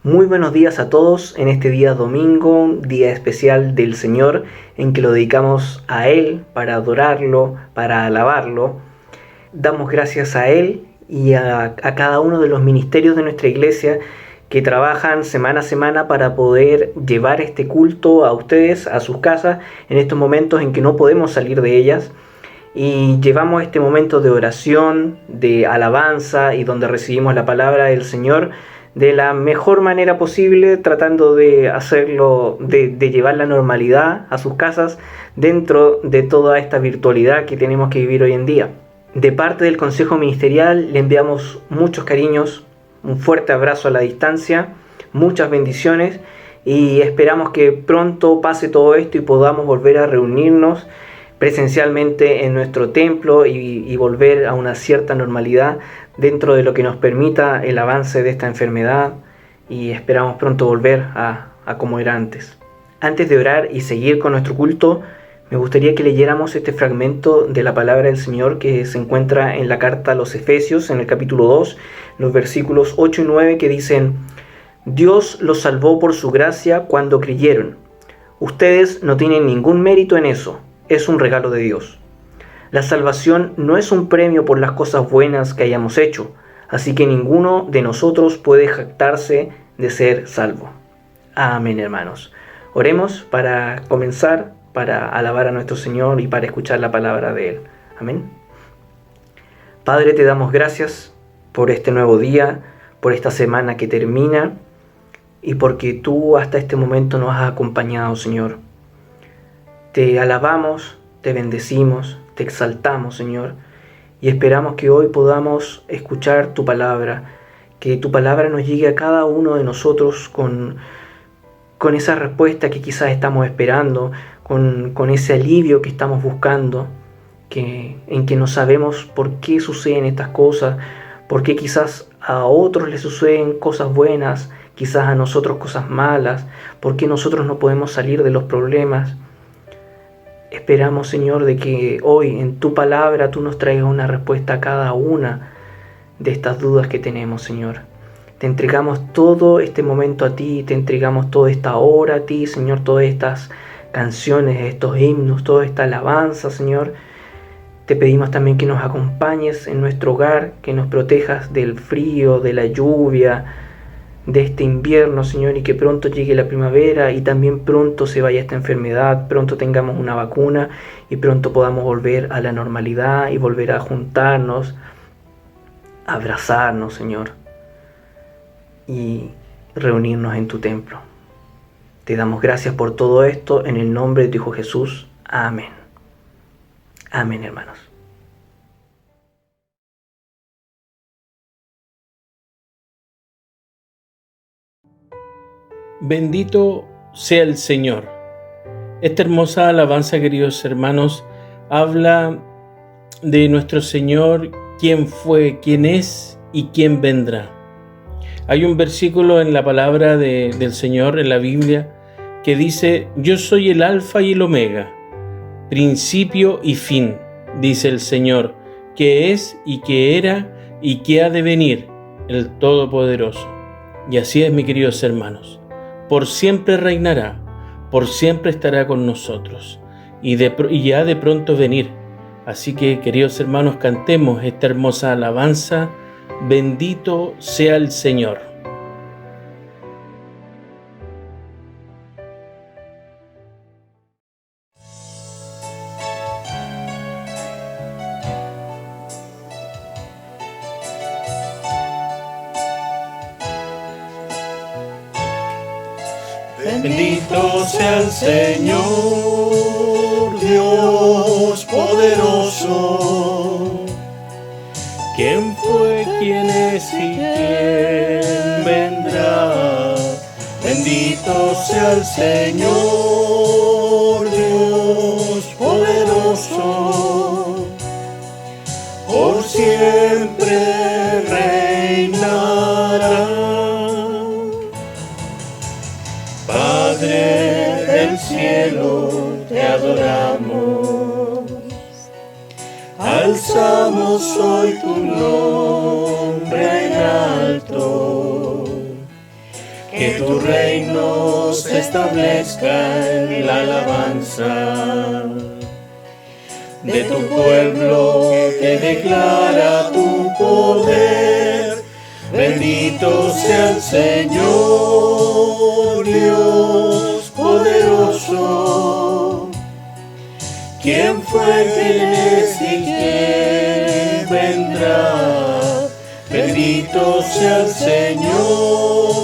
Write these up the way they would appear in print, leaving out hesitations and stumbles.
Muy buenos días a todos en este día domingo, día especial del Señor, en que lo dedicamos a Él para adorarlo, para alabarlo. Damos gracias a Él y a cada uno de los ministerios de nuestra iglesia que trabajan semana a semana para poder llevar este culto a ustedes, a sus casas, en estos momentos en que no podemos salir de ellas. Y llevamos este momento de oración, de alabanza y donde recibimos la palabra del Señor de la mejor manera posible, tratando de hacerlo, de llevar la normalidad a sus casas dentro de toda esta virtualidad que tenemos que vivir hoy en día. De parte del Consejo Ministerial le enviamos muchos cariños, un fuerte abrazo a la distancia, muchas bendiciones y esperamos que pronto pase todo esto y podamos volver a reunirnos presencialmente en nuestro templo y volver a una cierta normalidad dentro de lo que nos permita el avance de esta enfermedad y esperamos pronto volver a como era antes. Antes de orar y seguir con nuestro culto, me gustaría que leyéramos este fragmento de la palabra del Señor que se encuentra en la carta a los Efesios, en el capítulo 2, los versículos 8 y 9 que dicen: Dios los salvó por su gracia cuando creyeron. Ustedes no tienen ningún mérito en eso, es un regalo de Dios. La salvación no es un premio por las cosas buenas que hayamos hecho, así que ninguno de nosotros puede jactarse de ser salvo. Amén, hermanos. Oremos para comenzar, para alabar a nuestro Señor y para escuchar la palabra de Él. Amén. Padre, te damos gracias por este nuevo día, por esta semana que termina y porque tú hasta este momento nos has acompañado, Señor. Te alabamos, te bendecimos, te exaltamos, Señor, y esperamos que hoy podamos escuchar tu palabra, que tu palabra nos llegue a cada uno de nosotros con esa respuesta que quizás estamos esperando, con ese alivio que estamos buscando, en que no sabemos por qué suceden estas cosas, por qué quizás a otros les suceden cosas buenas, quizás a nosotros cosas malas, por qué nosotros no podemos salir de los problemas. Esperamos, Señor, de que hoy en tu palabra tú nos traigas una respuesta a cada una de estas dudas que tenemos, Señor. Te entregamos todo este momento a ti, te entregamos toda esta hora a ti, Señor, todas estas canciones, estos himnos, toda esta alabanza, Señor. Te pedimos también que nos acompañes en nuestro hogar, que nos protejas del frío, de la lluvia, de este invierno, Señor, y que pronto llegue la primavera y también pronto se vaya esta enfermedad, pronto tengamos una vacuna y pronto podamos volver a la normalidad y volver a juntarnos, a abrazarnos, Señor, y reunirnos en tu templo. Te damos gracias por todo esto en el nombre de tu Hijo Jesús. Amén. Amén, hermanos. Bendito sea el Señor. Esta hermosa alabanza, queridos hermanos, habla de nuestro Señor, quién fue, quién es y quién vendrá. Hay un versículo en la palabra del Señor, en la Biblia, que dice: Yo soy el Alfa y el Omega, principio y fin, dice el Señor, que es y que era y que ha de venir, el Todopoderoso. Y así es, mis queridos hermanos. Por siempre reinará, por siempre estará con nosotros y ha de pronto venir. Así que, queridos hermanos, cantemos esta hermosa alabanza: bendito sea el Señor. Bendito sea el Señor, Dios poderoso. ¿Quién fue, quién es y quién vendrá? Bendito sea el Señor, Dios poderoso. Por siempre reinará. Padre del cielo, te adoramos, alzamos hoy tu nombre en alto, que tu reino se establezca en la alabanza de tu pueblo que declara tu poder. Bendito sea el Señor, Dios poderoso. ¿Quién fue, quién es y quién vendrá? Bendito sea el Señor,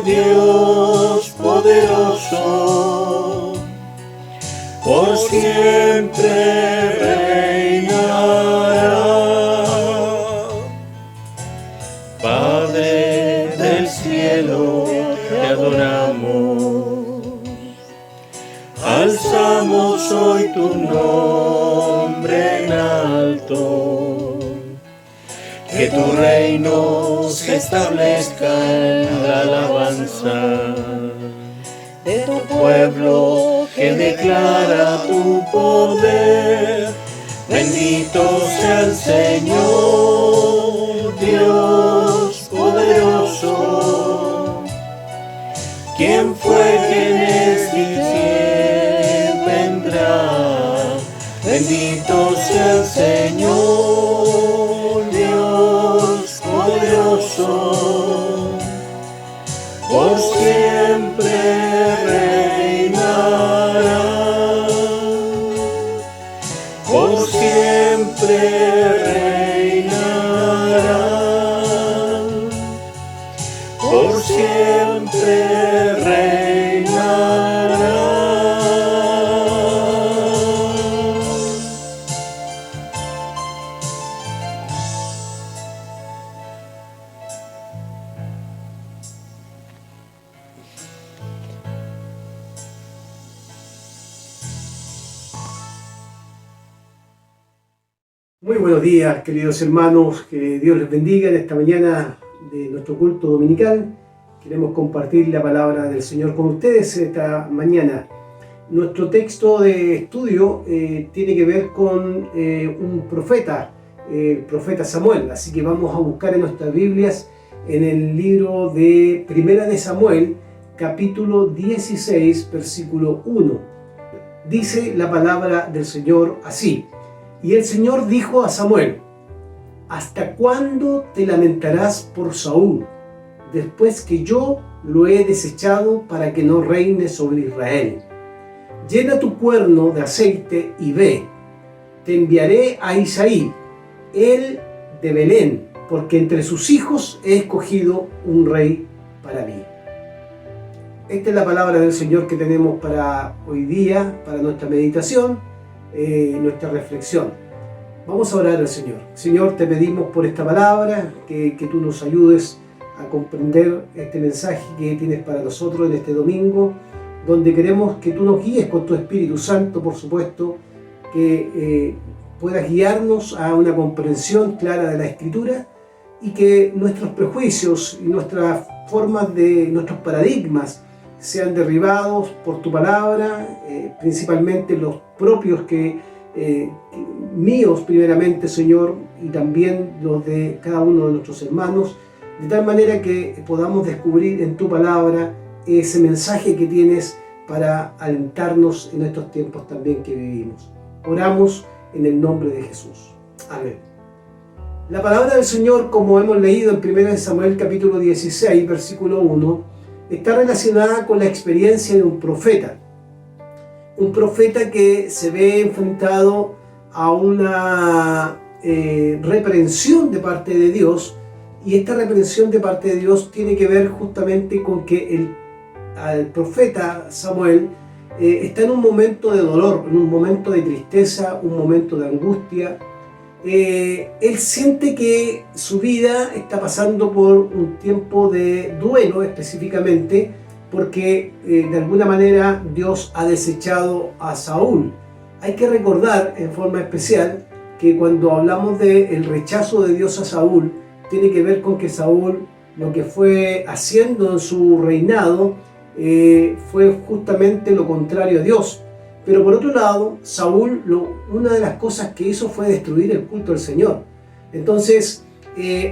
Dios poderoso. Por siempre reinará. Padre del cielo, te adoramos. Alzamos hoy tu nombre en alto. Que tu reino se establezca en la alabanza de tu pueblo que declara tu poder. Bendito sea el Señor, Dios poderoso. ¿Quién fue, quién es y quién vendrá? Bendito sea el Señor, Dios poderoso. Por siempre reinará. Por siempre reinará. Por siempre reinará. Muy buenos días, queridos hermanos, que Dios les bendiga en esta mañana de nuestro culto dominical. Queremos compartir la palabra del Señor con ustedes esta mañana. Nuestro texto de estudio tiene que ver con un profeta, el profeta Samuel, así que vamos a buscar en nuestras Biblias en el libro de Primera de Samuel, capítulo 16, versículo 1. Dice la palabra del Señor así: Y el Señor dijo a Samuel: ¿Hasta cuándo te lamentarás por Saúl, después que yo lo he desechado para que no reine sobre Israel? Llena tu cuerno de aceite y ve. Te enviaré a Isaí, él de Belén, porque entre sus hijos he escogido un rey para mí. Esta es la palabra del Señor que tenemos para hoy día, para nuestra meditación, nuestra reflexión. Vamos a orar al Señor. Señor, te pedimos por esta palabra, que tú nos ayudes a comprender este mensaje que tienes para nosotros en este domingo, donde queremos que tú nos guíes con tu Espíritu Santo, por supuesto, que puedas guiarnos a una comprensión clara de la Escritura y que nuestros prejuicios y nuestras formas nuestros paradigmas sean derribados por tu palabra, principalmente los propios míos primeramente, Señor, y también los de cada uno de nuestros hermanos, de tal manera que podamos descubrir en tu palabra ese mensaje que tienes para alentarnos en estos tiempos también que vivimos. Oramos en el nombre de Jesús. Amén. La palabra del Señor, como hemos leído en 1 Samuel capítulo 16, versículo 1, está relacionada con la experiencia de un profeta que se ve enfrentado a una reprensión de parte de Dios, y esta reprensión de parte de Dios tiene que ver justamente con que el profeta Samuel está en un momento de dolor, en un momento de tristeza, un momento de angustia. Él siente que su vida está pasando por un tiempo de duelo específicamente, porque de alguna manera Dios ha desechado a Saúl. Hay que recordar en forma especial que cuando hablamos del rechazo de Dios a Saúl, tiene que ver con que Saúl lo que fue haciendo en su reinado fue justamente lo contrario a Dios. Pero por otro lado, Saúl, una de las cosas que hizo fue destruir el culto al Señor. Entonces,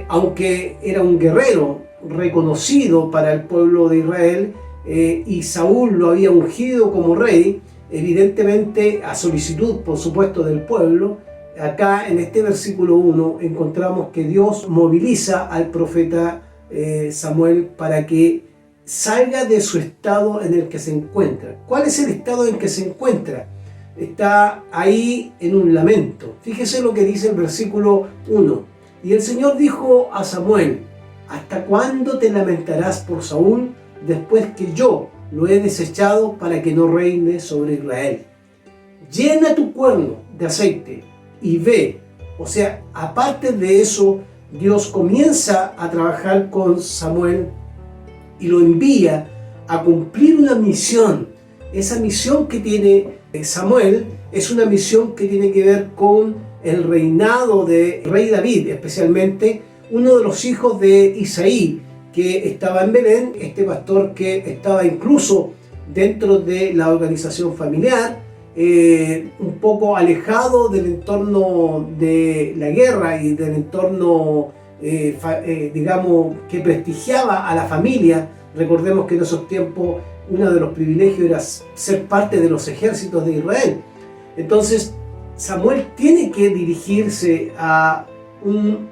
aunque era un guerrero reconocido para el pueblo de Israel, y Saúl lo había ungido como rey, evidentemente a solicitud, por supuesto, del pueblo. Acá en este versículo 1 encontramos que Dios moviliza al profeta Samuel para que salga de su estado en el que se encuentra. ¿Cuál es el estado en que se encuentra? Está ahí en un lamento. Fíjese lo que dice el versículo 1. Y el Señor dijo a Samuel: ¿hasta cuándo te lamentarás por Saúl después que yo lo he desechado para que no reine sobre Israel? Llena tu cuerno de aceite y ve. O sea, aparte de eso, Dios comienza a trabajar con Samuel y lo envía a cumplir una misión. Esa misión que tiene Samuel es una misión que tiene que ver con el reinado del rey David, especialmente uno de los hijos de Isaí, que estaba en Belén, este pastor que estaba incluso dentro de la organización familiar, un poco alejado del entorno de la guerra y del entorno, digamos, que prestigiaba a la familia. Recordemos que en esos tiempos uno de los privilegios era ser parte de los ejércitos de Israel. Entonces Samuel tiene que dirigirse a un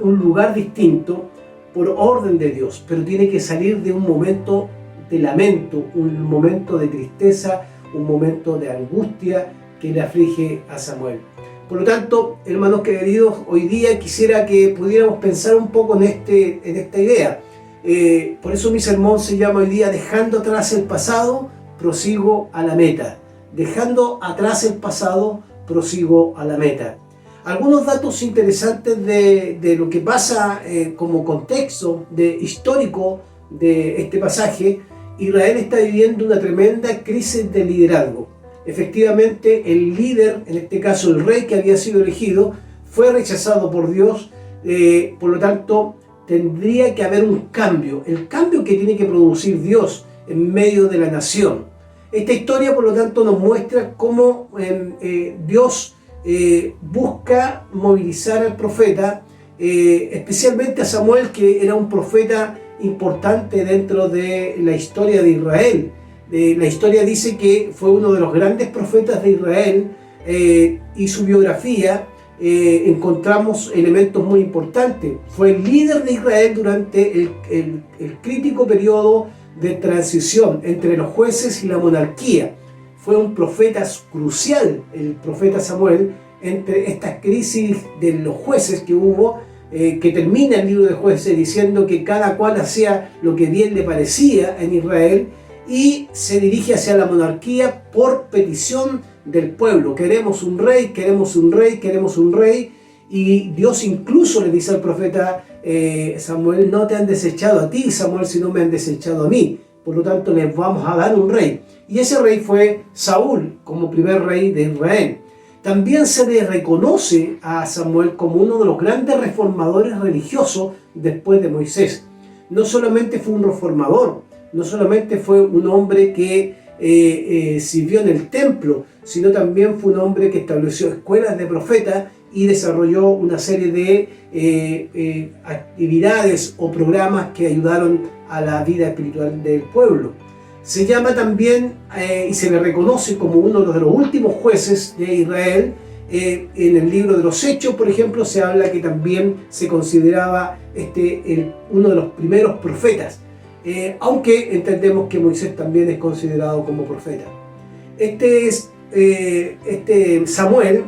lugar distinto por orden de Dios, pero tiene que salir de un momento de lamento, un momento de tristeza, un momento de angustia que le aflige a Samuel. Por lo tanto, hermanos queridos, hoy día quisiera que pudiéramos pensar un poco en esta idea. Por eso mi sermón se llama hoy día Dejando atrás el pasado, prosigo a la meta. Dejando atrás el pasado, prosigo a la meta. Algunos datos interesantes de lo que pasa como contexto histórico de este pasaje. Israel está viviendo una tremenda crisis de liderazgo. Efectivamente, el líder, en este caso el rey que había sido elegido, fue rechazado por Dios. Por lo tanto, tendría que haber un cambio, el cambio que tiene que producir Dios en medio de la nación. Esta historia, por lo tanto, nos muestra cómo Dios busca movilizar al profeta, especialmente a Samuel, que era un profeta importante dentro de la historia de Israel. La historia dice que fue uno de los grandes profetas de Israel, y su biografía encontramos elementos muy importantes. Fue el líder de Israel durante el crítico periodo de transición entre los jueces y la monarquía. Fue un profeta crucial, el profeta Samuel, entre estas crisis de los jueces que hubo, que termina el libro de Jueces diciendo que cada cual hacía lo que bien le parecía en Israel, y se dirige hacia la monarquía por petición del pueblo. Queremos un rey, queremos un rey, queremos un rey. Y Dios incluso le dice al profeta Samuel: no te han desechado a ti, Samuel, sino me han desechado a mí. Por lo tanto, les vamos a dar un rey. Y ese rey fue Saúl, como primer rey de Israel. También se le reconoce a Samuel como uno de los grandes reformadores religiosos después de Moisés. No solamente fue un reformador, no solamente fue un hombre que sirvió en el templo, sino también fue un hombre que estableció escuelas de profetas y desarrolló una serie de actividades o programas que ayudaron a la vida espiritual del pueblo. Se llama también y se le reconoce como uno de los últimos jueces de Israel. En el libro de los Hechos, por ejemplo, se habla que también se consideraba uno de los primeros profetas, aunque entendemos que Moisés también es considerado como profeta. Samuel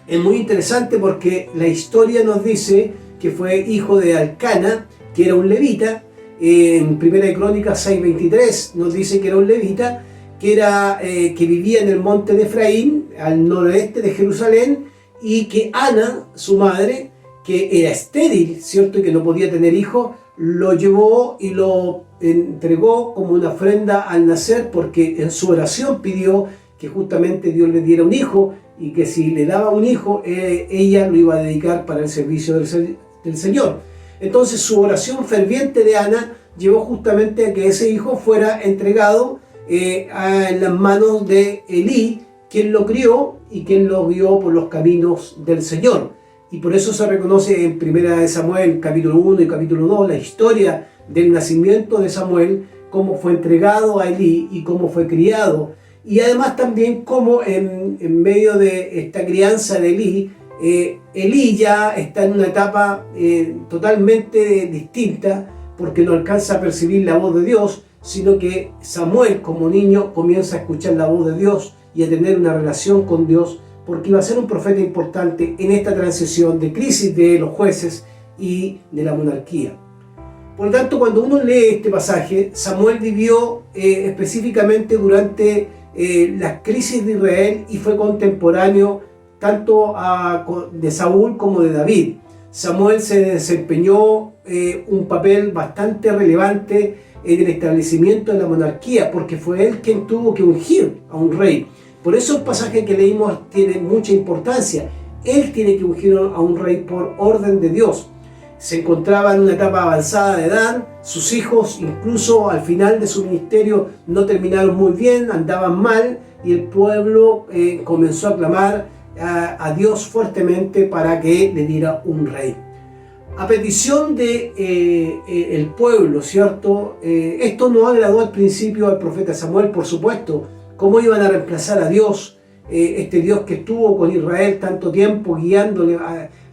es muy interesante porque la historia nos dice que fue hijo de Alcana, que era un levita. En 1 Crónicas 6:23 nos dice que era un levita, que vivía en el monte de Efraín, al noroeste de Jerusalén, y que Ana, su madre, que era estéril, ¿cierto?, y que no podía tener hijos, lo llevó y lo entregó como una ofrenda al nacer, porque en su oración pidió que justamente Dios le diera un hijo, y que si le daba un hijo, ella lo iba a dedicar para el servicio del Señor. Entonces su oración ferviente de Ana llevó justamente a que ese hijo fuera entregado en las manos de Elí, quien lo crió y quien lo guió por los caminos del Señor. y por eso se reconoce en 1 Samuel capítulo 1 y capítulo 2 la historia del nacimiento de Samuel, cómo fue entregado a Elí y cómo fue criado, y además también cómo en medio de esta crianza de Elí, Elí ya está en una etapa totalmente distinta, porque no alcanza a percibir la voz de Dios, sino que Samuel como niño comienza a escuchar la voz de Dios y a tener una relación con Dios, porque iba a ser un profeta importante en esta transición de crisis de los jueces y de la monarquía. Por lo tanto, cuando uno lee este pasaje, Samuel vivió específicamente durante las crisis de Israel y fue contemporáneo tanto de Saúl como de David. Samuel se desempeñó un papel bastante relevante en el establecimiento de la monarquía, porque fue él quien tuvo que ungir a un rey. Por eso el pasaje que leímos tiene mucha importancia. Él tiene que ungir a un rey por orden de Dios. Se encontraba en una etapa avanzada de edad, sus hijos incluso al final de su ministerio no terminaron muy bien, andaban mal, y el pueblo comenzó a clamar a Dios fuertemente para que le diera un rey. A petición de el pueblo, ¿cierto? Esto no agradó al principio al profeta Samuel, por supuesto. ¿Cómo iban a reemplazar a Dios? Este Dios que estuvo con Israel tanto tiempo, guiándoles,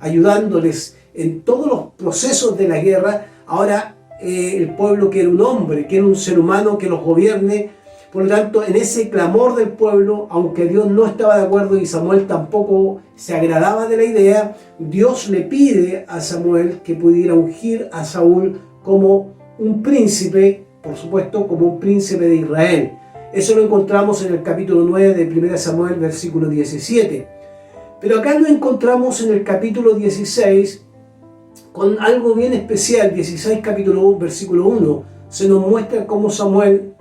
ayudándoles en todos los procesos de la guerra. Ahora el pueblo quiere un hombre, quiere un ser humano que los gobierne. Por lo tanto, en ese clamor del pueblo, aunque Dios no estaba de acuerdo y Samuel tampoco se agradaba de la idea, Dios le pide a Samuel que pudiera ungir a Saúl como un príncipe, por supuesto, como un príncipe de Israel. Eso lo encontramos en el capítulo 9 de 1 Samuel, versículo 17. Pero acá lo encontramos en el capítulo 16 con algo bien especial. 16 capítulo 1, versículo 1. Se nos muestra cómo Samuel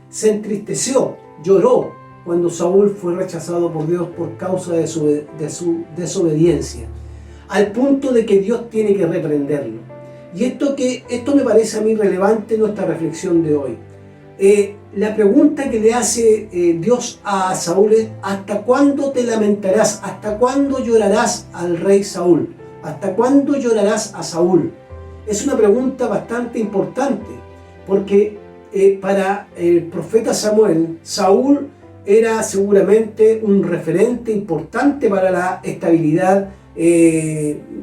se entristeció, lloró cuando Saúl fue rechazado por Dios por causa de su desobediencia, al punto de que Dios tiene que reprenderlo. Y esto me parece a mí relevante en nuestra reflexión de hoy. La pregunta que le hace Dios a Saúl es: ¿hasta cuándo te lamentarás? ¿Hasta cuándo llorarás al rey Saúl? ¿Hasta cuándo llorarás a Saúl? Es una pregunta bastante importante, porque para el profeta Samuel, Saúl era seguramente un referente importante para la estabilidad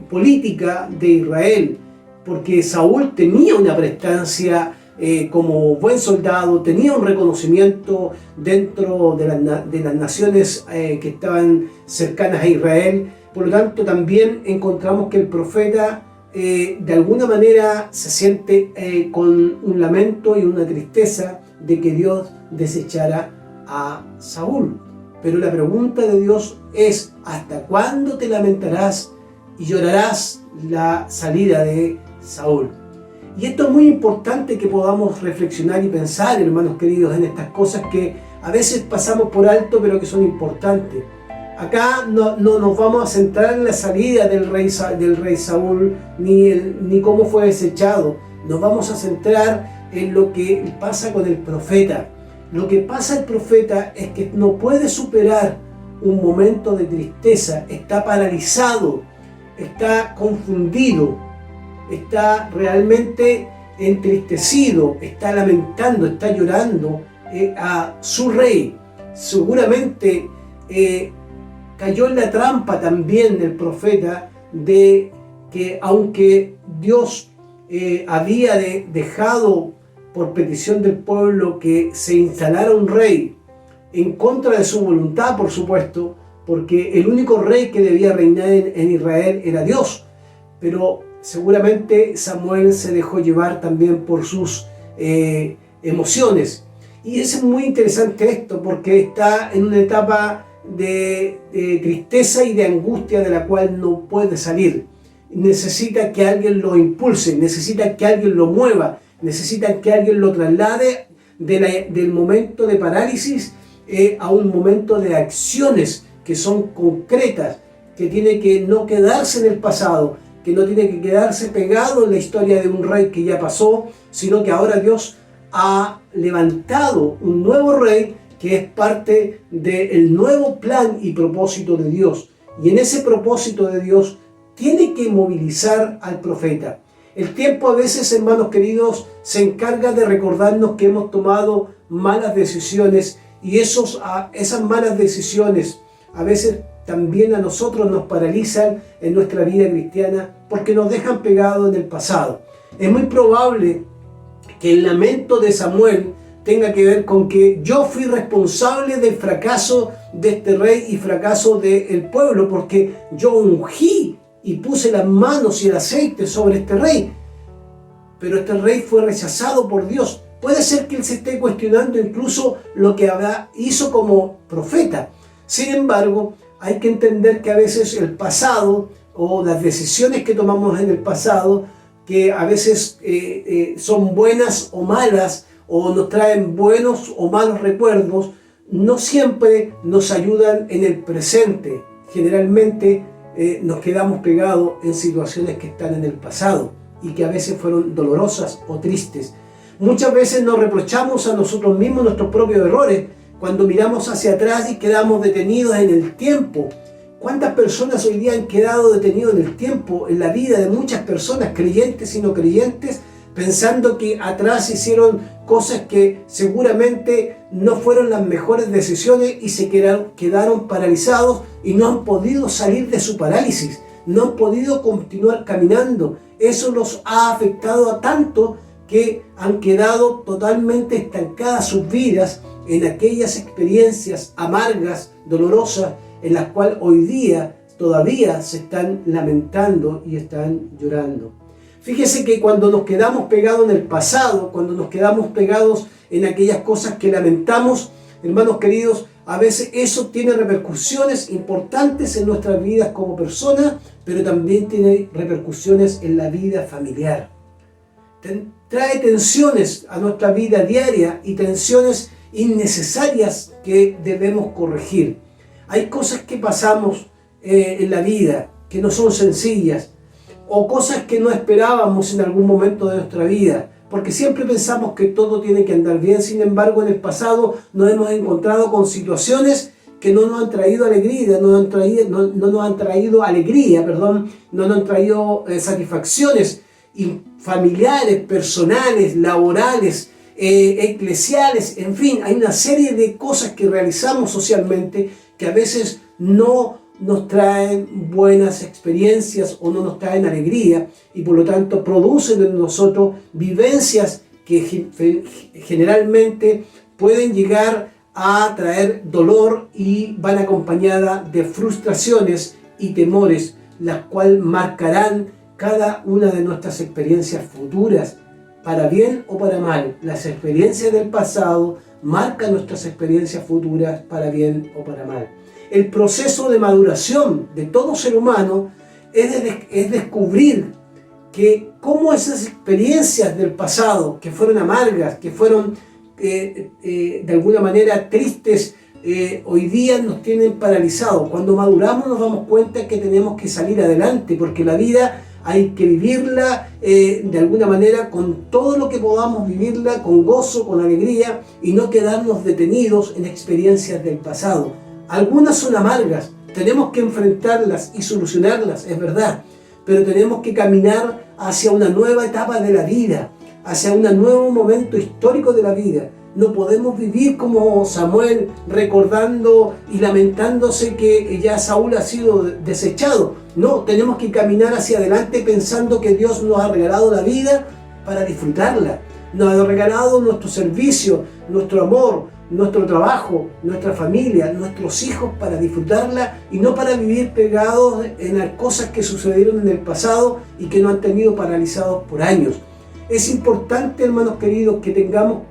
política de Israel, porque Saúl tenía una prestancia como buen soldado, tenía un reconocimiento dentro de las naciones que estaban cercanas a Israel. Por lo tanto, también encontramos que el profeta de alguna manera se siente con un lamento y una tristeza de que Dios desechara a Saúl. Pero la pregunta de Dios es: ¿hasta cuándo te lamentarás y llorarás la salida de Saúl? Y esto es muy importante que podamos reflexionar y pensar, hermanos queridos, en estas cosas que a veces pasamos por alto, pero que son importantes. Acá no nos vamos a centrar en la salida del rey Saúl, ni cómo fue desechado. Nos vamos a centrar en lo que pasa con el profeta. Lo que pasa al profeta es que no puede superar un momento de tristeza, está paralizado, está confundido, está realmente entristecido, está lamentando, está llorando a su rey. Seguramente cayó en la trampa también del profeta de que, aunque Dios había dejado por petición del pueblo que se instalara un rey en contra de su voluntad, por supuesto, porque el único rey que debía reinar en Israel era Dios, pero seguramente Samuel se dejó llevar también por sus emociones. Y es muy interesante esto, porque está en una etapa de tristeza y de angustia de la cual no puede salir. Necesita que alguien lo impulse, necesita que alguien lo mueva, necesita que alguien lo traslade del momento de parálisis a un momento de acciones que son concretas, que tiene que no quedarse en el pasado, que no tiene que quedarse pegado en la historia de un rey que ya pasó, sino que ahora Dios ha levantado un nuevo rey que es parte del nuevo plan y propósito de Dios. Y en ese propósito de Dios tiene que movilizar al profeta. El tiempo a veces, hermanos queridos, se encarga de recordarnos que hemos tomado malas decisiones y esas malas decisiones a veces también a nosotros nos paralizan en nuestra vida cristiana porque nos dejan pegados en el pasado. Es muy probable que el lamento de Samuel tenga que ver con que yo fui responsable del fracaso de este rey y fracaso del pueblo, porque yo ungí y puse las manos y el aceite sobre este rey. Pero este rey fue rechazado por Dios. Puede ser que él se esté cuestionando incluso lo que hizo como profeta. Sin embargo, hay que entender que a veces el pasado o las decisiones que tomamos en el pasado, que a veces son buenas o malas, o nos traen buenos o malos recuerdos, no siempre nos ayudan en el presente. Generalmente nos quedamos pegados en situaciones que están en el pasado y que a veces fueron dolorosas o tristes. Muchas veces nos reprochamos a nosotros mismos nuestros propios errores cuando miramos hacia atrás y quedamos detenidos en el tiempo. ¿Cuántas personas hoy día han quedado detenidos en el tiempo, en la vida de muchas personas, creyentes y no creyentes, pensando que atrás hicieron cosas que seguramente no fueron las mejores decisiones y se quedaron paralizados y no han podido salir de su parálisis, no han podido continuar caminando? Eso los ha afectado a tanto que han quedado totalmente estancadas sus vidas en aquellas experiencias amargas, dolorosas, en las cuales hoy día todavía se están lamentando y están llorando. Fíjese que cuando nos quedamos pegados en el pasado, cuando nos quedamos pegados en aquellas cosas que lamentamos, hermanos queridos, a veces eso tiene repercusiones importantes en nuestras vidas como personas, pero también tiene repercusiones en la vida familiar. Trae tensiones a nuestra vida diaria y tensiones innecesarias que debemos corregir. Hay cosas que pasamos en la vida que no son sencillas, o cosas que no esperábamos en algún momento de nuestra vida, porque siempre pensamos que todo tiene que andar bien. Sin embargo, en el pasado nos hemos encontrado con situaciones que no nos han traído alegría, no nos han traído satisfacciones familiares, personales, laborales, eclesiales, en fin, hay una serie de cosas que realizamos socialmente que a veces no nos traen buenas experiencias o no nos traen alegría y por lo tanto producen en nosotros vivencias que generalmente pueden llegar a traer dolor y van acompañadas de frustraciones y temores, las cuales marcarán cada una de nuestras experiencias futuras, para bien o para mal. Las experiencias del pasado marcan nuestras experiencias futuras, para bien o para mal. El proceso de maduración de todo ser humano es descubrir que cómo esas experiencias del pasado, que fueron amargas, que fueron de alguna manera tristes, hoy día nos tienen paralizados. Cuando maduramos nos damos cuenta que tenemos que salir adelante, porque la vida hay que vivirla de alguna manera con todo lo que podamos vivirla, con gozo, con alegría, y no quedarnos detenidos en experiencias del pasado. Algunas son amargas, tenemos que enfrentarlas y solucionarlas, es verdad, pero tenemos que caminar hacia una nueva etapa de la vida, hacia un nuevo momento histórico de la vida. No podemos vivir como Samuel, recordando y lamentándose que ya Saúl ha sido desechado. No, tenemos que caminar hacia adelante pensando que Dios nos ha regalado la vida para disfrutarla. Nos ha regalado nuestro servicio, nuestro amor, nuestro trabajo, nuestra familia, nuestros hijos, para disfrutarla y no para vivir pegados en las cosas que sucedieron en el pasado y que nos han tenido paralizados por años. Es importante, hermanos queridos, que tengamos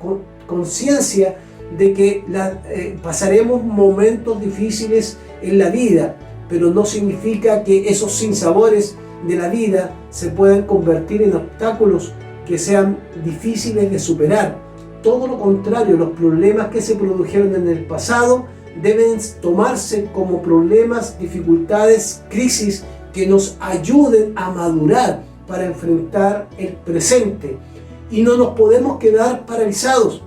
conciencia de que pasaremos momentos difíciles en la vida, pero no significa que esos sinsabores de la vida se puedan convertir en obstáculos que sean difíciles de superar. Todo lo contrario, los problemas que se produjeron en el pasado deben tomarse como problemas, dificultades, crisis que nos ayuden a madurar para enfrentar el presente. Y no nos podemos quedar paralizados.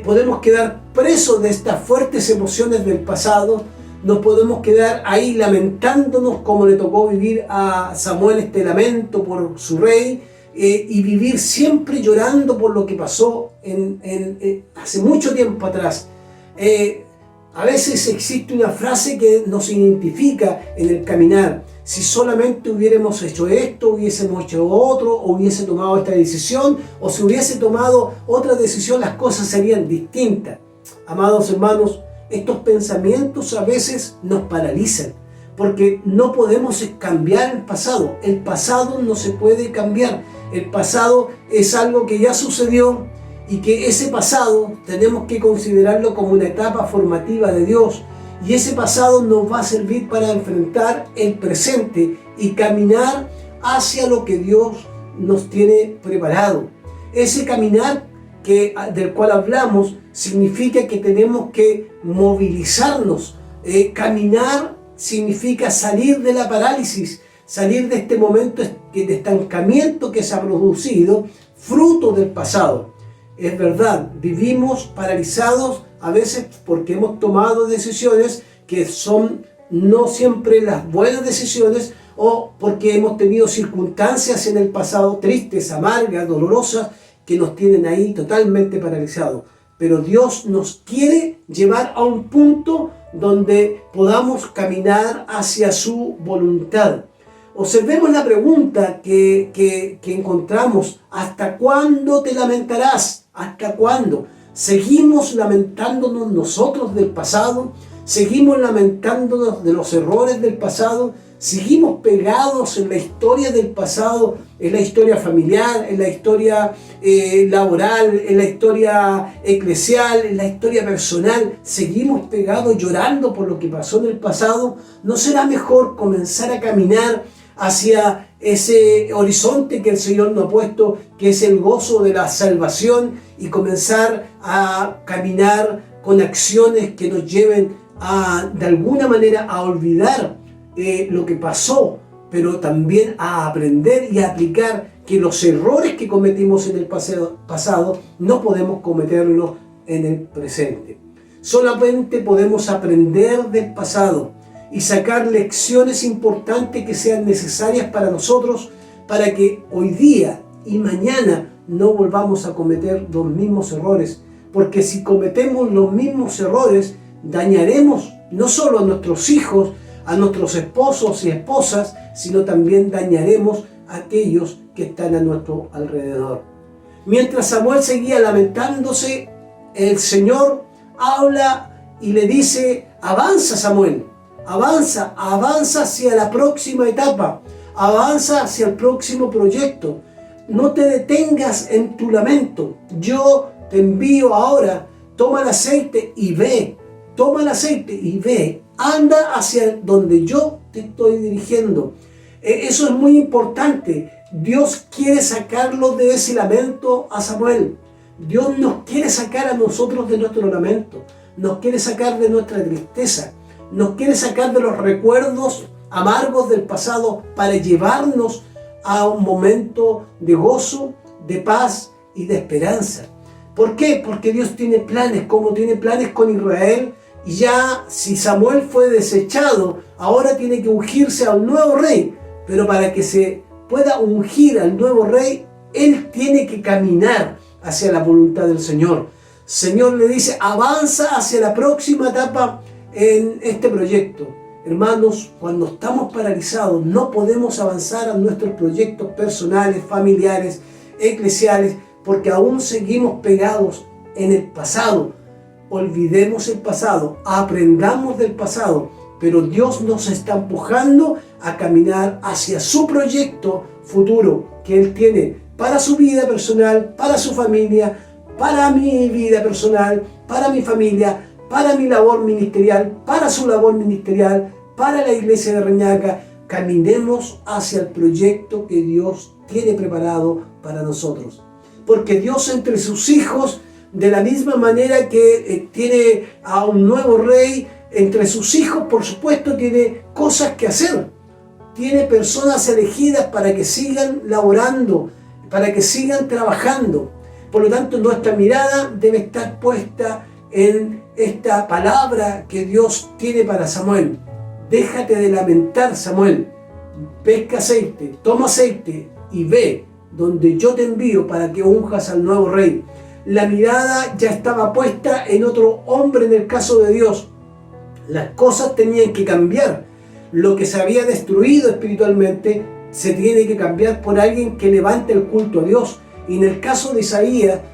Podemos quedar presos de estas fuertes emociones del pasado, nos podemos quedar ahí lamentándonos como le tocó vivir a Samuel este lamento por su rey, y vivir siempre llorando por lo que pasó hace mucho tiempo atrás. A veces existe una frase que nos identifica en el caminar. Si solamente hubiéramos hecho esto, hubiésemos hecho otro, o hubiese tomado esta decisión, o si hubiese tomado otra decisión, las cosas serían distintas. Amados hermanos, estos pensamientos a veces nos paralizan, porque no podemos cambiar el pasado. El pasado no se puede cambiar. El pasado es algo que ya sucedió, y que ese pasado tenemos que considerarlo como una etapa formativa de Dios, y ese pasado nos va a servir para enfrentar el presente y caminar hacia lo que Dios nos tiene preparado. Ese caminar del cual hablamos significa que tenemos que movilizarnos. Caminar significa salir de la parálisis, salir de este momento de estancamiento que se ha producido fruto del pasado. Es verdad, vivimos paralizados a veces porque hemos tomado decisiones que son no siempre las buenas decisiones, o porque hemos tenido circunstancias en el pasado tristes, amargas, dolorosas, que nos tienen ahí totalmente paralizados. Pero Dios nos quiere llevar a un punto donde podamos caminar hacia su voluntad. Observemos la pregunta que encontramos: ¿hasta cuándo te lamentarás? ¿Hasta cuándo? ¿Seguimos lamentándonos nosotros del pasado? ¿Seguimos lamentándonos de los errores del pasado? ¿Seguimos pegados en la historia del pasado, en la historia familiar, en la historia laboral, en la historia eclesial, en la historia personal? ¿Seguimos pegados llorando por lo que pasó en el pasado? ¿No será mejor comenzar a caminar hacia ese horizonte que el Señor nos ha puesto, que es el gozo de la salvación, y comenzar a caminar con acciones que nos lleven de alguna manera a olvidar lo que pasó, pero también a aprender y a aplicar que los errores que cometimos en el pasado no podemos cometerlos en el presente? Solamente podemos aprender del pasado y sacar lecciones importantes que sean necesarias para nosotros, para que hoy día y mañana no volvamos a cometer los mismos errores. Porque si cometemos los mismos errores, dañaremos no solo a nuestros hijos, a nuestros esposos y esposas, sino también dañaremos a aquellos que están a nuestro alrededor. Mientras Samuel seguía lamentándose, el Señor habla y le dice: avanza, Samuel. Avanza hacia la próxima etapa, avanza hacia el próximo proyecto. No te detengas en tu lamento. Yo te envío ahora, toma el aceite y ve. Toma el aceite y ve. Anda hacia donde yo te estoy dirigiendo. Eso es muy importante. Dios quiere sacarlo de ese lamento a Samuel. Dios nos quiere sacar a nosotros de nuestro lamento. Nos quiere sacar de nuestra tristeza. Nos quiere sacar de los recuerdos amargos del pasado para llevarnos a un momento de gozo, de paz y de esperanza. ¿Por qué? Porque Dios tiene planes, como tiene planes con Israel. Y ya si Samuel fue desechado, ahora tiene que ungirse a un nuevo rey. Pero para que se pueda ungir al nuevo rey, él tiene que caminar hacia la voluntad del Señor. Señor le dice: avanza hacia la próxima etapa en este proyecto. Hermanos, cuando estamos paralizados no podemos avanzar a nuestros proyectos personales, familiares, eclesiales, porque aún seguimos pegados en el pasado. Olvidemos el pasado, aprendamos del pasado, pero Dios nos está empujando a caminar hacia su proyecto futuro que Él tiene para su vida personal, para su familia, para mi vida personal, para mi familia, para mi labor ministerial, para su labor ministerial, para la iglesia de Reñaca. Caminemos hacia el proyecto que Dios tiene preparado para nosotros. Porque Dios entre sus hijos, de la misma manera que tiene a un nuevo rey, entre sus hijos, por supuesto, tiene cosas que hacer. Tiene personas elegidas para que sigan laborando, para que sigan trabajando. Por lo tanto, nuestra mirada debe estar puesta en esta palabra que Dios tiene para Samuel. Déjate de lamentar, Samuel. Pesca aceite, toma aceite y ve donde yo te envío para que unjas al nuevo rey. La mirada ya estaba puesta en otro hombre en el caso de Dios. Las cosas tenían que cambiar. Lo que se había destruido espiritualmente se tiene que cambiar por alguien que levante el culto a Dios. Y en el caso de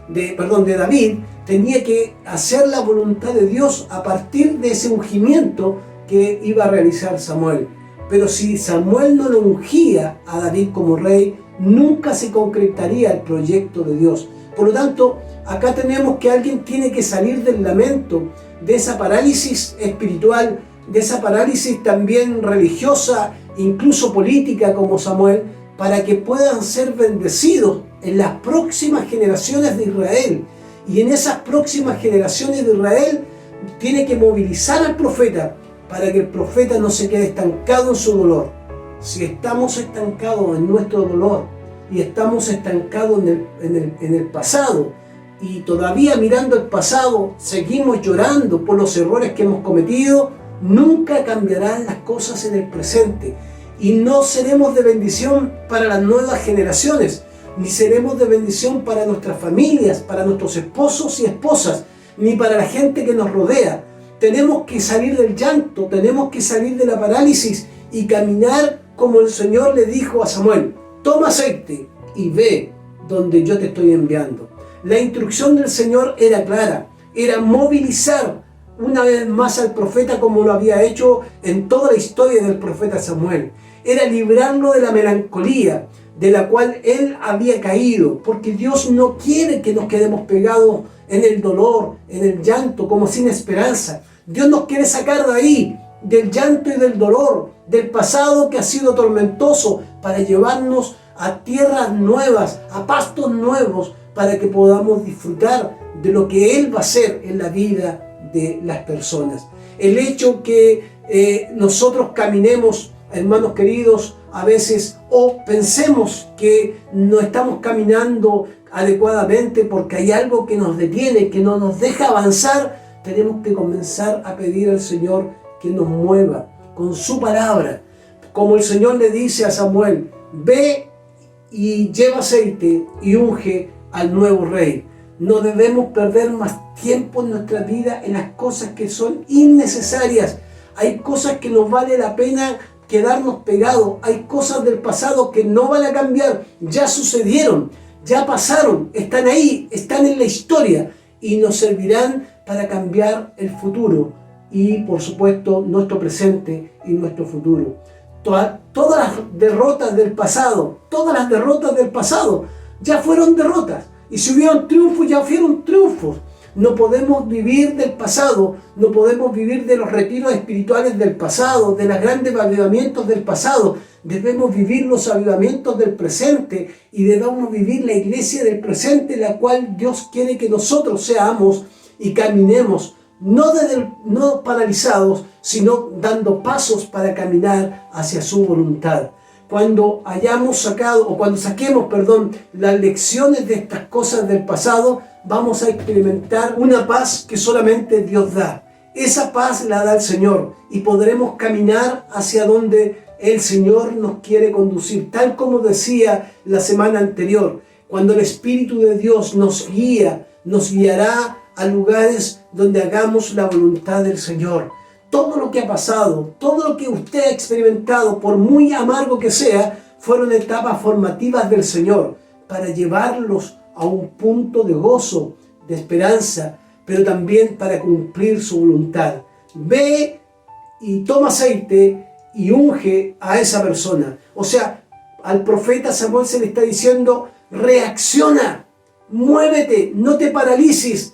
de David, tenía que hacer la voluntad de Dios a partir de ese ungimiento que iba a realizar Samuel. Pero si Samuel no lo ungía a David como rey, nunca se concretaría el proyecto de Dios. Por lo tanto, acá tenemos que alguien tiene que salir del lamento, de esa parálisis espiritual, de esa parálisis también religiosa, incluso política como Samuel, para que puedan ser bendecidos en las próximas generaciones de Israel. Y en esas próximas generaciones de Israel tiene que movilizar al profeta para que el profeta no se quede estancado en su dolor. Si estamos estancados en nuestro dolor y estamos estancados en el pasado y todavía mirando el pasado seguimos llorando por los errores que hemos cometido, nunca cambiarán las cosas en el presente y no seremos de bendición para las nuevas generaciones, ni seremos de bendición para nuestras familias, para nuestros esposos y esposas, ni para la gente que nos rodea. Tenemos que salir del llanto, tenemos que salir de la parálisis y caminar como el Señor le dijo a Samuel: toma aceite y ve donde yo te estoy enviando. La instrucción del Señor era clara, era movilizar una vez más al profeta como lo había hecho en toda la historia del profeta Samuel. Era librarlo de la melancolía de la cual él había caído, porque Dios no quiere que nos quedemos pegados en el dolor, en el llanto, como sin esperanza. Dios nos quiere sacar de ahí, del llanto y del dolor, del pasado que ha sido tormentoso, para llevarnos a tierras nuevas, a pastos nuevos, para que podamos disfrutar de lo que Él va a hacer en la vida de las personas. El hecho que nosotros caminemos, hermanos queridos, a veces o pensemos que no estamos caminando adecuadamente porque hay algo que nos detiene, que no nos deja avanzar, tenemos que comenzar a pedir al Señor que nos mueva con su palabra. Como el Señor le dice a Samuel: ve y lleva aceite y unge al nuevo rey. No debemos perder más tiempo en nuestra vida en las cosas que son innecesarias. Hay cosas que nos vale la pena quedarnos pegados. Hay cosas del pasado que no van a cambiar. Ya sucedieron, ya pasaron, están ahí, están en la historia y nos servirán para cambiar el futuro y, por supuesto, nuestro presente y nuestro futuro. Todas las derrotas del pasado, ya fueron derrotas. Y si hubieron triunfos, ya fueron triunfos. No podemos vivir del pasado, no podemos vivir de los retiros espirituales del pasado, de los grandes avivamientos del pasado. Debemos vivir los avivamientos del presente y debemos vivir la iglesia del presente, la cual Dios quiere que nosotros seamos y caminemos, no paralizados, sino dando pasos para caminar hacia su voluntad. Cuando saquemos las lecciones de estas cosas del pasado, vamos a experimentar una paz que solamente Dios da. Esa paz la da el Señor y podremos caminar hacia donde el Señor nos quiere conducir. Tal como decía la semana anterior, cuando el Espíritu de Dios nos guiará a lugares donde hagamos la voluntad del Señor. Todo lo que ha pasado, todo lo que usted ha experimentado, por muy amargo que sea, fueron etapas formativas del Señor para llevarlos a un punto de gozo, de esperanza, pero también para cumplir su voluntad. Ve y toma aceite y unge a esa persona. O sea, al profeta Samuel se le está diciendo: reacciona, muévete, no te paralices,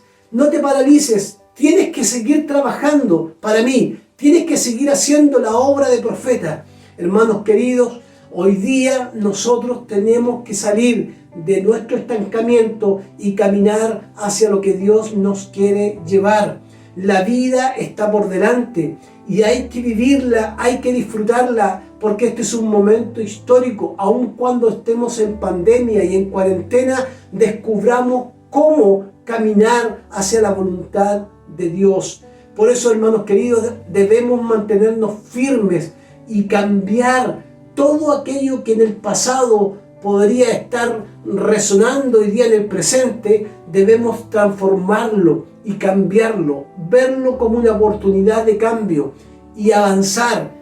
tienes que seguir trabajando para mí, tienes que seguir haciendo la obra de profeta. Hermanos queridos, hoy día nosotros tenemos que salir de nuestro estancamiento y caminar hacia lo que Dios nos quiere llevar. La vida está por delante y hay que vivirla, hay que disfrutarla, porque este es un momento histórico. Aun cuando estemos en pandemia y en cuarentena, descubramos cómo caminar hacia la voluntad de Dios. Por eso, hermanos queridos, debemos mantenernos firmes y cambiar todo aquello que en el pasado podría estar resonando hoy día en el presente. Debemos transformarlo y cambiarlo, verlo como una oportunidad de cambio y avanzar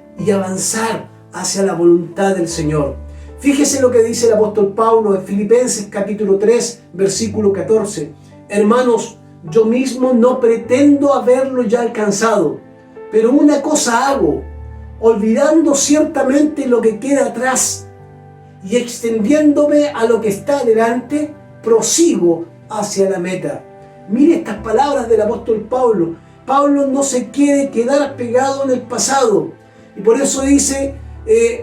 hacia la voluntad del Señor. Fíjese lo que dice el apóstol Pablo en Filipenses capítulo 3, versículo 14. Hermanos, yo mismo no pretendo haberlo ya alcanzado, pero una cosa hago, olvidando ciertamente lo que queda atrás y extendiéndome a lo que está delante, prosigo hacia la meta. Mire estas palabras del apóstol Pablo. Pablo no se quiere quedar pegado en el pasado. Y por eso dice,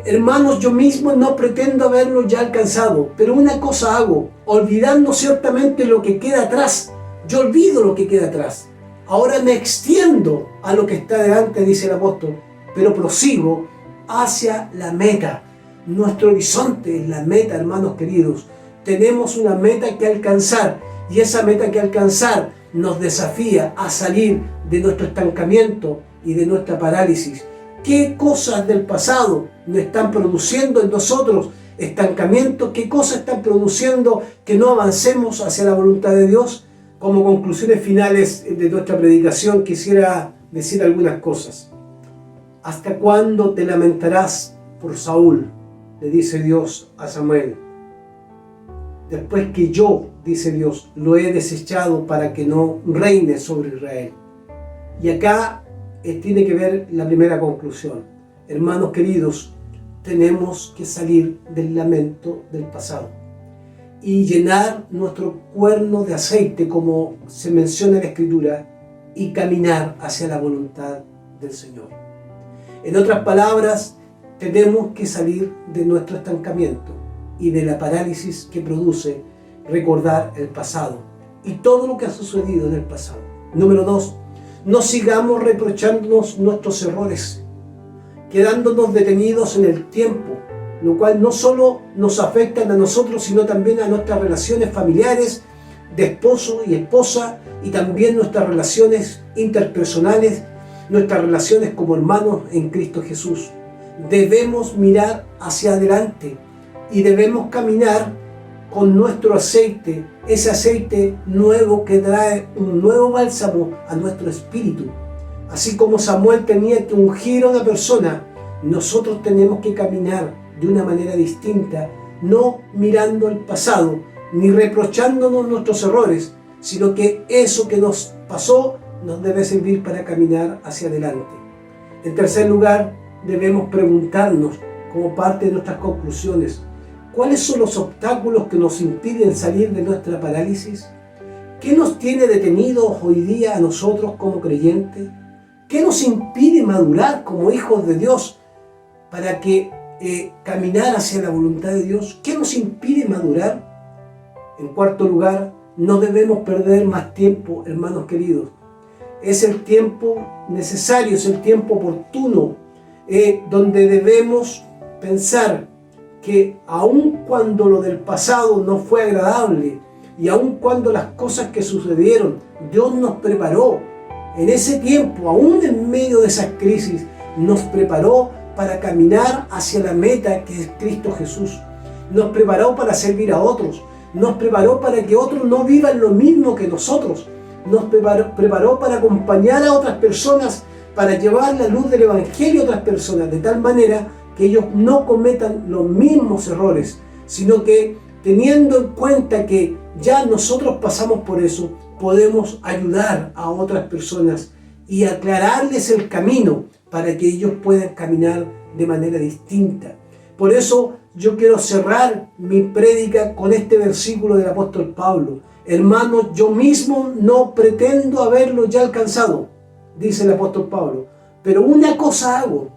hermanos, yo mismo no pretendo haberlo ya alcanzado, pero una cosa hago, olvidando ciertamente lo que queda atrás. Yo olvido lo que queda atrás. Ahora me extiendo a lo que está delante, dice el apóstol, pero prosigo hacia la meta. Nuestro horizonte es la meta, hermanos queridos. Tenemos una meta que alcanzar, y esa meta que alcanzar nos desafía a salir de nuestro estancamiento y de nuestra parálisis. ¿Qué cosas del pasado nos están produciendo en nosotros estancamiento? ¿Qué cosas están produciendo que no avancemos hacia la voluntad de Dios? Como conclusiones finales de nuestra predicación quisiera decir algunas cosas. ¿Hasta cuándo te lamentarás por Saúl?, le dice Dios a Samuel. Después que yo, dice Dios, lo he desechado para que no reine sobre Israel. Y acá tiene que ver la primera conclusión. Hermanos queridos, tenemos que salir del lamento del pasado y llenar nuestro cuerno de aceite, como se menciona en la Escritura, y caminar hacia la voluntad del Señor. En otras palabras, tenemos que salir de nuestro estancamiento y de la parálisis que produce recordar el pasado y todo lo que ha sucedido en el pasado. Número 2, no sigamos reprochándonos nuestros errores, quedándonos detenidos en el tiempo, lo cual no solo nos afecta a nosotros, sino también a nuestras relaciones familiares, de esposo y esposa, y también nuestras relaciones interpersonales, nuestras relaciones como hermanos en Cristo Jesús. Debemos mirar hacia adelante y debemos caminar con nuestro aceite, ese aceite nuevo que trae un nuevo bálsamo a nuestro espíritu. Así como Samuel tenía que ungir a una persona, nosotros tenemos que caminar de una manera distinta, no mirando el pasado, ni reprochándonos nuestros errores, sino que eso que nos pasó nos debe servir para caminar hacia adelante. En tercer lugar, debemos preguntarnos, como parte de nuestras conclusiones, ¿cuáles son los obstáculos que nos impiden salir de nuestra parálisis? ¿Qué nos tiene detenidos hoy día a nosotros como creyentes? ¿Qué nos impide madurar como hijos de Dios para que caminar hacia la voluntad de Dios? ¿Qué nos impide madurar? En cuarto lugar, no debemos perder más tiempo, hermanos queridos. Es el tiempo necesario, es el tiempo oportuno, donde debemos pensar que aun cuando lo del pasado no fue agradable y aun cuando las cosas que sucedieron, Dios nos preparó. En ese tiempo, aún en medio de esas crisis, nos preparó para caminar hacia la meta que es Cristo Jesús. Nos preparó para servir a otros. Nos preparó para que otros no vivan lo mismo que nosotros. Nos preparó para acompañar a otras personas, para llevar la luz del Evangelio a otras personas, de tal manera que ellos no cometan los mismos errores, sino que teniendo en cuenta que ya nosotros pasamos por eso, podemos ayudar a otras personas y aclararles el camino para que ellos puedan caminar de manera distinta. Por eso yo quiero cerrar mi prédica con este versículo del apóstol Pablo. Hermanos, yo mismo no pretendo haberlo ya alcanzado, dice el apóstol Pablo, pero una cosa hago,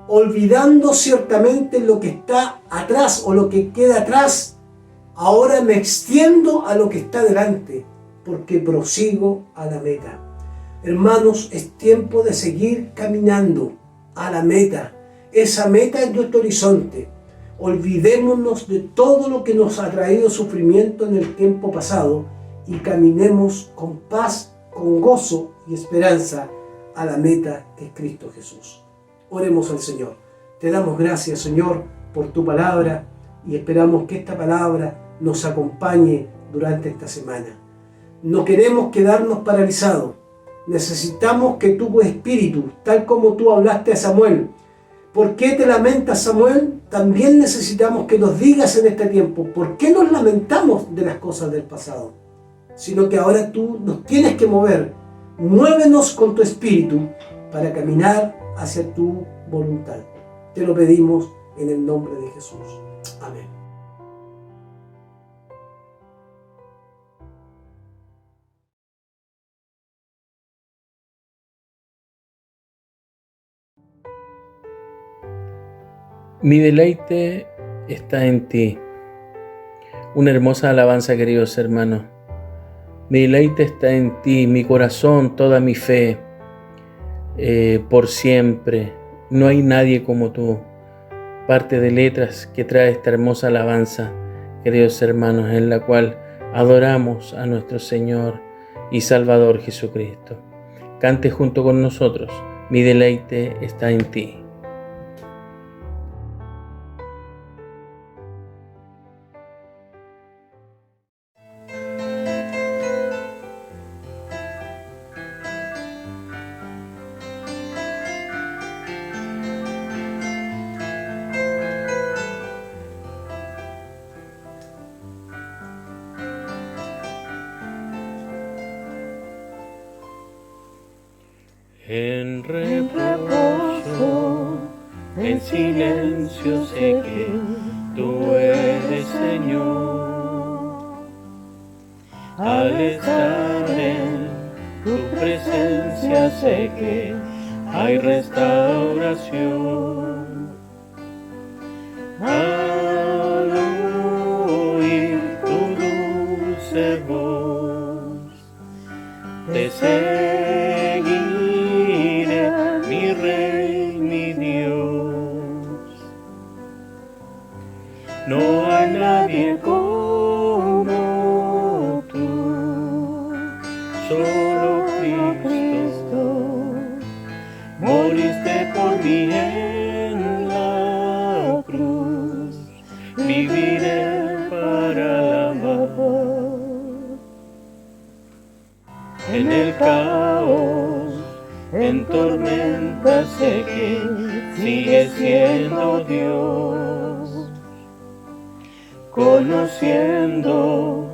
olvidando ciertamente lo que está atrás o lo que queda atrás, ahora me extiendo a lo que está delante, porque prosigo a la meta. Hermanos, es tiempo de seguir caminando a la meta. Esa meta es nuestro horizonte. Olvidémonos de todo lo que nos ha traído sufrimiento en el tiempo pasado y caminemos con paz con gozo y esperanza a la meta que es Cristo Jesús. Oremos al Señor. Te damos gracias, Señor, por tu palabra y esperamos que esta palabra nos acompañe durante esta semana. No queremos quedarnos paralizados. Necesitamos que tu espíritu, tal como tú hablaste a Samuel, ¿por qué te lamentas, Samuel? También necesitamos que nos digas en este tiempo, ¿por qué nos lamentamos de las cosas del pasado? Sino que ahora tú nos tienes que mover. Muévenos con tu espíritu para caminar hacia tu voluntad. Te lo pedimos en el nombre de Jesús. Amén. Mi deleite está en ti. Una hermosa alabanza, queridos hermanos. Mi deleite está en ti, mi corazón, toda mi fe, por siempre. No hay nadie como tú. Parte de letras que trae esta hermosa alabanza, queridos hermanos, en la cual adoramos a nuestro Señor y Salvador Jesucristo. Cante junto con nosotros, mi deleite está en ti. En reposo, en silencio sé que tú eres Señor. Al estar en tu presencia sé que hay restauración. Al oír tu dulce voz, te seguiré, mi Rey, mi Dios. No hay nadie como tú, solo Cristo. Moriste por mí en la cruz, viviré para alabar. En el caos, en tormenta sé que sigues siendo Dios. Conociendo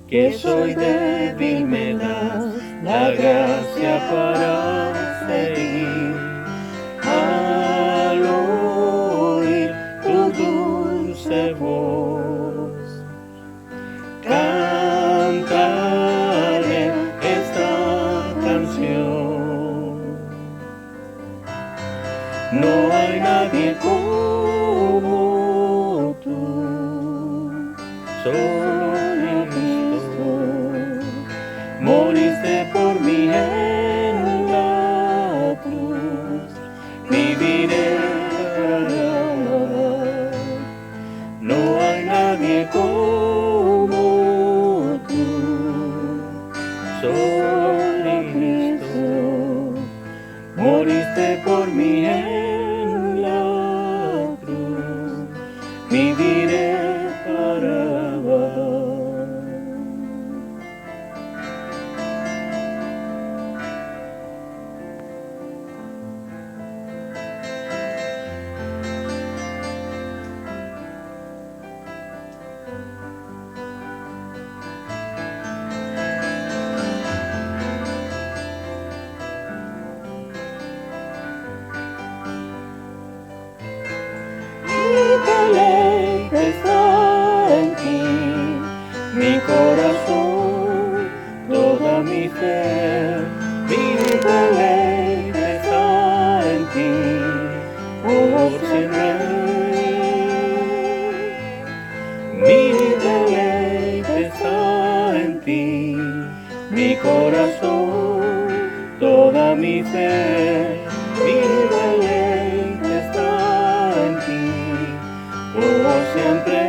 que soy débil me das la gracia para seguir. Al oír tu dulce voz, cantaré esta canción. No hay nadie como tú, solo Cristo. Moriste por mí en la cruz, viviré para alabar. No hay nadie como tú, solo Cristo. Moriste por mí en la cruz, viviré para alabar. Deleite está en ti, mi corazón, toda mi fe. Mi deleite está en ti, por siempre. Mi deleite está en ti, mi corazón, toda mi fe. Mi deleite está en ti, por siempre.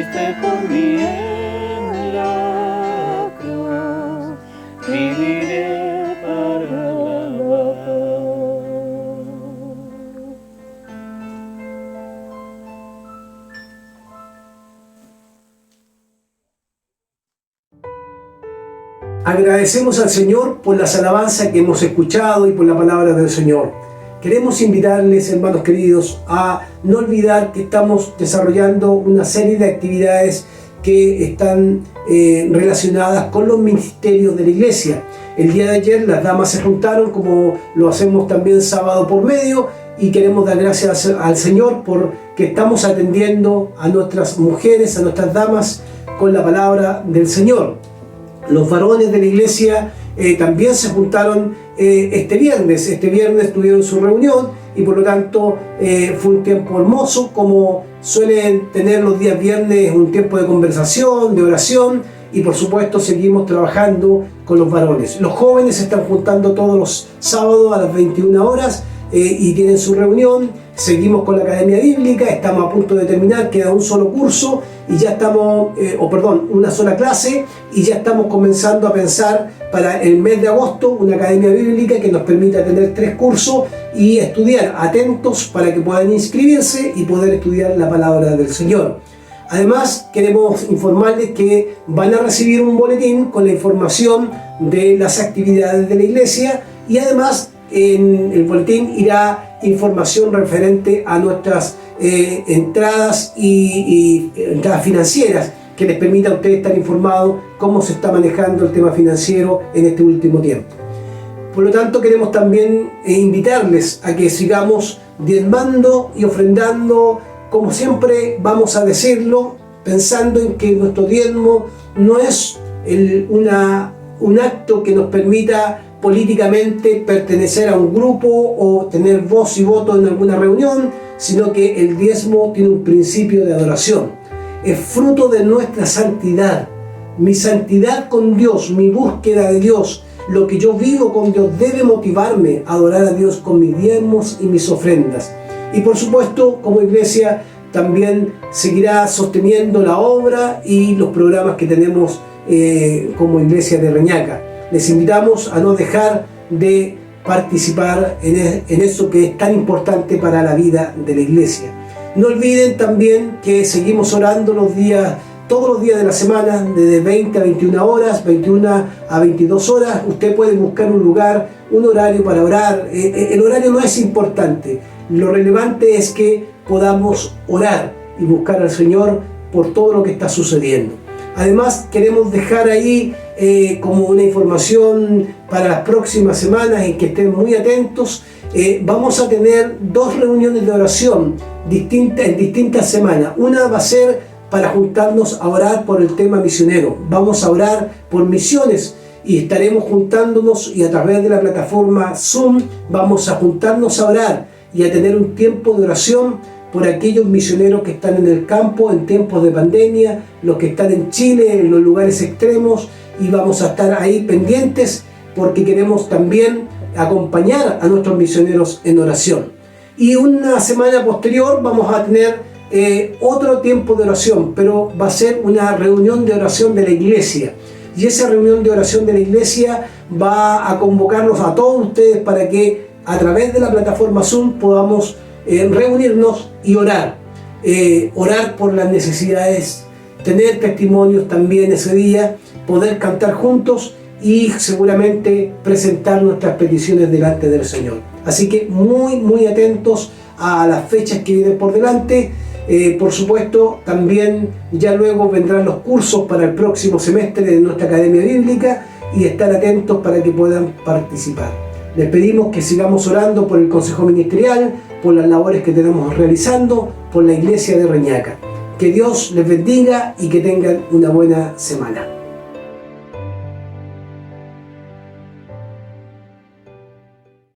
moriste por mí en la cruz, viviré para alabar. Agradecemos al Señor por las alabanzas que hemos escuchado y por la palabra del Señor. Queremos invitarles, hermanos queridos, a no olvidar que estamos desarrollando una serie de actividades que están relacionadas con los ministerios de la iglesia. El día de ayer las damas se juntaron, como lo hacemos también sábado por medio, y queremos dar gracias al Señor porque estamos atendiendo a nuestras mujeres, a nuestras damas, con la palabra del Señor. Los varones de la iglesia también se juntaron este viernes. Este viernes tuvieron su reunión y por lo tanto fue un tiempo hermoso, como suelen tener los días viernes, un tiempo de conversación, de oración, y por supuesto seguimos trabajando con los varones. Los jóvenes se están juntando todos los sábados a las 21 horas y tienen su reunión. Seguimos con la Academia Bíblica, estamos a punto de terminar, queda un solo curso y ya estamos, una sola clase, y ya estamos comenzando a pensar para el mes de agosto una Academia Bíblica que nos permita tener 3 cursos y estudiar. Atentos para que puedan inscribirse y poder estudiar la palabra del Señor. Además, queremos informarles que van a recibir un boletín con la información de las actividades de la iglesia, y además en el boletín irá información referente a nuestras entradas y entradas financieras, que les permita a ustedes estar informados cómo se está manejando el tema financiero en este último tiempo. Por lo tanto, queremos también invitarles a que sigamos diezmando y ofrendando, como siempre vamos a decirlo, pensando en que nuestro diezmo no es un acto que nos permita políticamente pertenecer a un grupo o tener voz y voto en alguna reunión, sino que el diezmo tiene un principio de adoración. Es fruto de nuestra santidad, mi santidad con Dios, mi búsqueda de Dios. Lo que yo vivo con Dios debe motivarme a adorar a Dios con mis diezmos y mis ofrendas. Y por supuesto, como iglesia, también seguirá sosteniendo la obra y los programas que tenemos como iglesia de Reñaca. Les invitamos a no dejar de participar en eso que es tan importante para la vida de la iglesia. No olviden también que seguimos orando todos los días de la semana, desde 20 a 21 horas, 21 a 22 horas. Usted puede buscar un lugar, un horario para orar. El horario no es importante. Lo relevante es que podamos orar y buscar al Señor por todo lo que está sucediendo. Además, queremos dejar ahí como una información para las próximas semanas, en que estén muy atentos. Vamos a tener 2 reuniones de oración en distintas semanas. Una va a ser para juntarnos a orar por el tema misionero. Vamos a orar por misiones y estaremos juntándonos, y a través de la plataforma Zoom vamos a juntarnos a orar y a tener un tiempo de oración por aquellos misioneros que están en el campo en tiempos de pandemia, los que están en Chile, en los lugares extremos, y vamos a estar ahí pendientes porque queremos también acompañar a nuestros misioneros en oración. Y una semana posterior vamos a tener otro tiempo de oración, pero va a ser una reunión de oración de la iglesia. Y esa reunión de oración de la iglesia va a convocarlos a todos ustedes para que a través de la plataforma Zoom podamos reunirnos y orar. Orar por las necesidades, tener testimonios también ese día, poder cantar juntos y seguramente presentar nuestras peticiones delante del Señor. Así que muy atentos a las fechas que vienen por delante. Por supuesto, también ya luego vendrán los cursos para el próximo semestre de nuestra Academia Bíblica, y estar atentos para que puedan participar. Les pedimos que sigamos orando por el Consejo Ministerial, por las labores que tenemos realizando, por la Iglesia de Reñaca. Que Dios les bendiga y que tengan una buena semana.